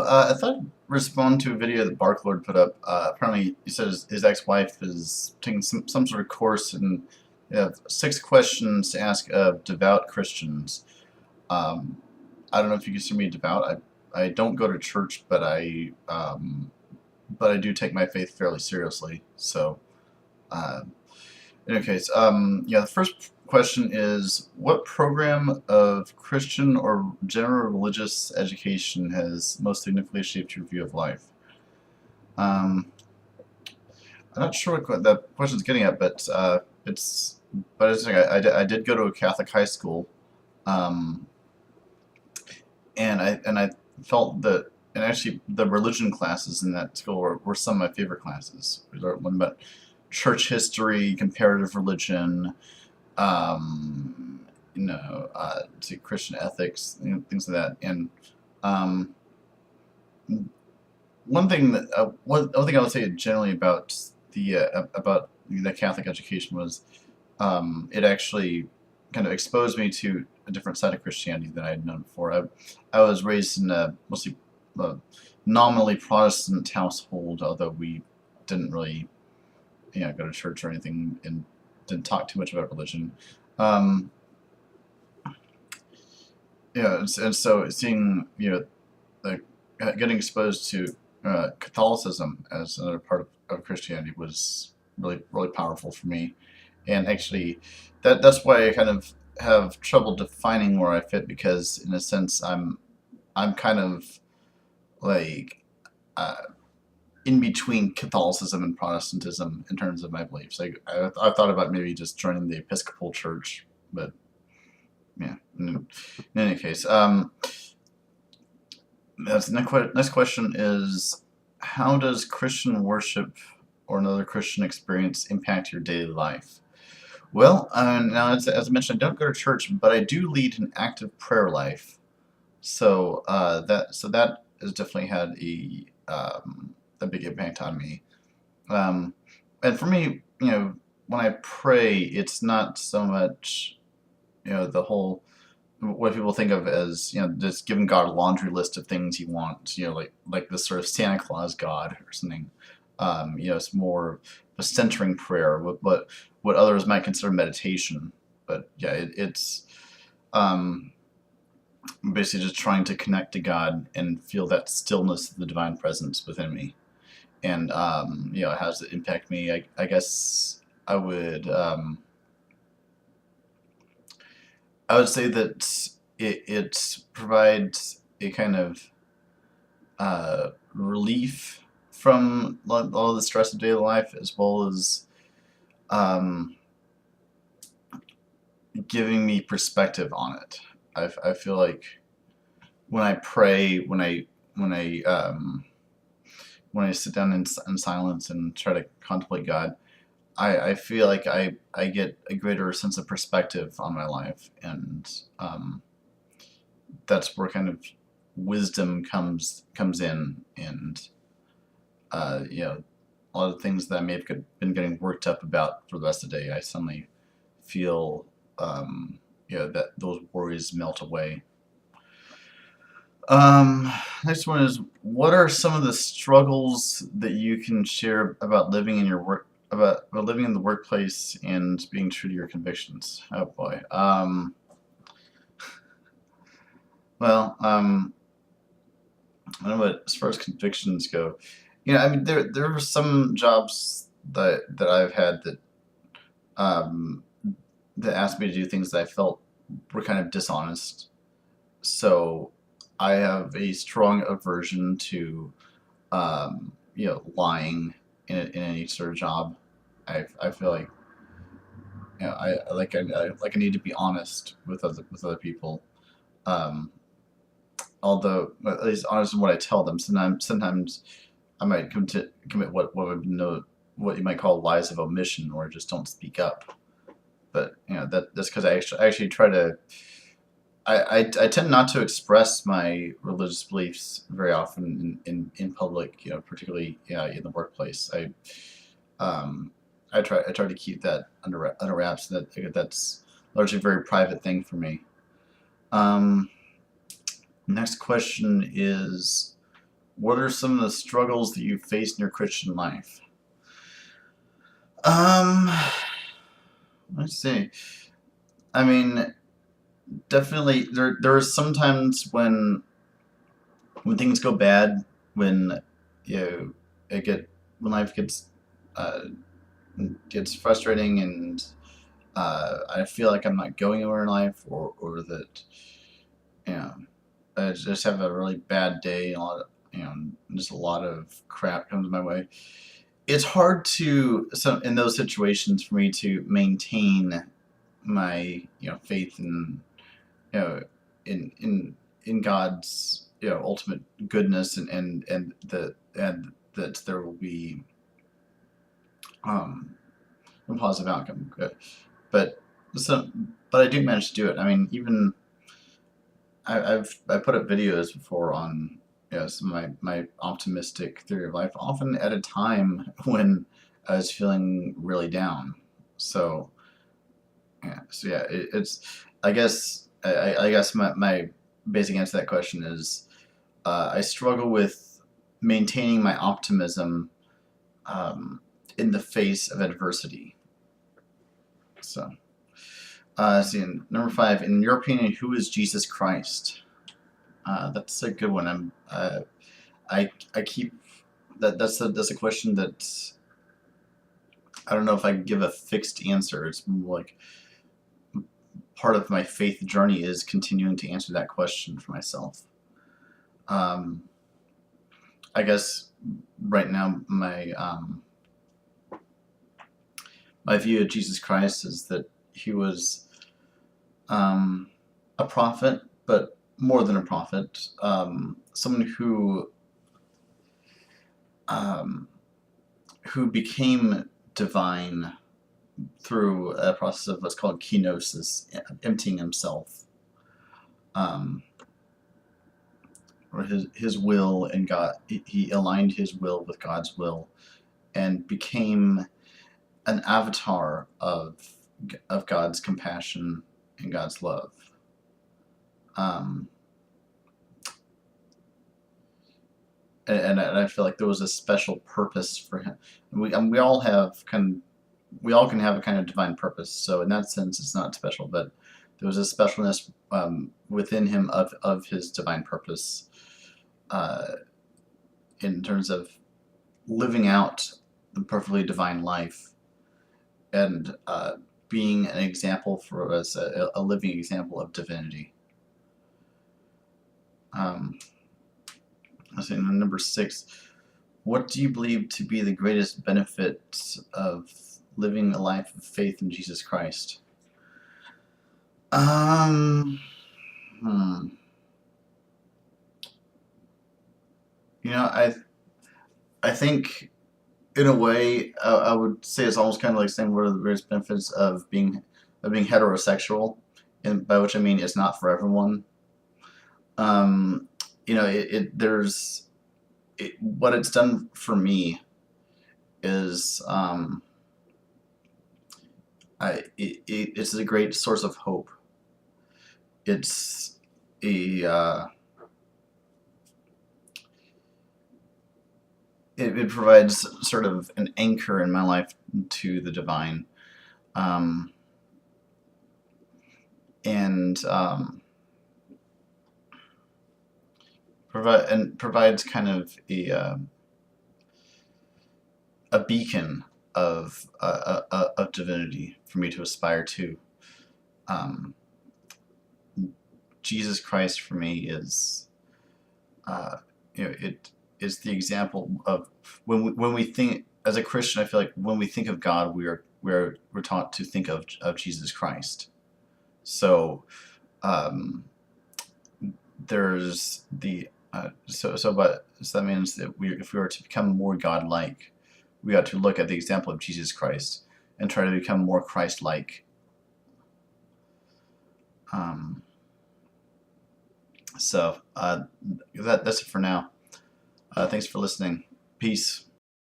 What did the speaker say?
I thought I'd respond to a video that Barklord put up. Apparently, he said his ex-wife is taking some sort of course in 6 questions to ask of devout Christians. Um, I don't know if you consider me devout. I don't go to church, but I do take my faith fairly seriously. Uh, in any case, the first question is, what program of Christian or general religious education has most significantly shaped your view of life? Um, I'm not sure what that question's getting at, I did go to a Catholic high school, um, and I felt that, and actually the religion classes in that school were some of my favorite classes. We learned about church history, comparative religion, to Christian ethics, things like that. And um, one thing I would say generally about the Catholic education was it actually kind of exposed me to a different side of Christianity than I had known before. I was raised in a mostly nominally Protestant household, although we didn't really go to church or anything and didn't talk too much about religion. Um, and so seeing like getting exposed to Catholicism as another part of Christianity was really powerful for me, and actually that's why I kind of have trouble defining where I fit, because in a sense I'm kind of like uh, in between Catholicism and Protestantism in terms of my beliefs. Like I've thought about maybe just joining the Episcopal Church, but yeah. In any case, next question is, how does Christian worship or another Christian experience impact your daily life? Well, now as I mentioned, I don't go to church, but I do lead an active prayer life. That has definitely had a big impact on me. Um, and for me, when I pray, it's not so much the whole what people think of as just giving God a laundry list of things he wants, like this sort of Santa Claus God or something. It's more a centering prayer, what others might consider meditation. But yeah, it's um, basically just trying to connect to God and feel that stillness of the divine presence within me. And how does it impact me? I guess I would say that it provides a kind of relief from all the stress of daily life, as well as um, giving me perspective on it. I feel like when I pray, when I sit down in silence and try to contemplate God, I feel like I get a greater sense of perspective on my life, and that's where kind of wisdom comes in, and a lot of things that I may have been getting worked up about for the rest of the day, I suddenly feel that those worries melt away. Um, Next one is, what are some of the struggles that you can share about living in your work about living in the workplace and being true to your convictions? Oh boy. Well, I don't know, but as far as convictions go, I mean, there were some jobs that I've had um, that asked me to do things that I felt were kind of dishonest. So I have a strong aversion to lying in any sort of job. I feel like I need to be honest with other people. Um, Although at least honest in what I tell them. Sometimes I might commit what you might call lies of omission, or just don't speak up. But that's because I actually try to. I tend not to express my religious beliefs very often in public, particularly in the workplace. Um, I try to keep that under wraps. That's largely a very private thing for me. Um, Next question is, what are some of the struggles that you faced in your Christian life? Um, let's see. I mean, definitely there are some times when things go bad, when you know it get when life uh, gets frustrating, and I feel like I'm not going anywhere in life, or that you know I just have a really bad day, and a lot of just a lot of crap comes my way. It's hard in those situations for me to maintain my faith you know in God's ultimate goodness, and that there will be a positive outcome. But so but I do manage to do it. I mean, even I put up videos before on some of my optimistic theory of life, often at a time when I was feeling really down. So yeah, it's I guess my basic answer to that question is I struggle with maintaining my optimism um, in the face of adversity. So, see, number 5, in your opinion, who is Jesus Christ? That's a good one. I keep that's a question that I don't know if I can give a fixed answer. It's more like part of my faith journey is continuing to answer that question for myself. Um, I guess right now my view of Jesus Christ is that he was a prophet, but more than a prophet, someone um, who became divine through a process of what's called kenosis, emptying himself, um, or his will and God. He aligned his will with God's will, and became an avatar of God's compassion and God's love. Um, and I feel like there was a special purpose for him. We all we all can have a kind of divine purpose. So in that sense, it's not special, but there was a specialness within him of his divine purpose, uh, in terms of living out the perfectly divine life, and being an example for us, a living example of divinity. Um, let's see, number 6. What do you believe to be the greatest benefit of living a life of faith in Jesus Christ? Um, hmm. You know, I think in a way I would say it's almost kind of like saying what are the greatest benefits of being heterosexual, and by which I mean it's not for everyone. Um, what it's done for me is it's a great source of hope. It's a it provides sort of an anchor in my life to the divine, um, and provides kind of a beacon of divinity for me to aspire to. Um, Jesus Christ for me is it is the example of when we think as a Christian. I feel like when we think of God, we're taught to think of Jesus Christ. So um, there's the so that means that if we were to become more godlike, we ought to look at the example of Jesus Christ and try to become more Christ-like. Um, so that's it for now. Thanks for listening. Peace.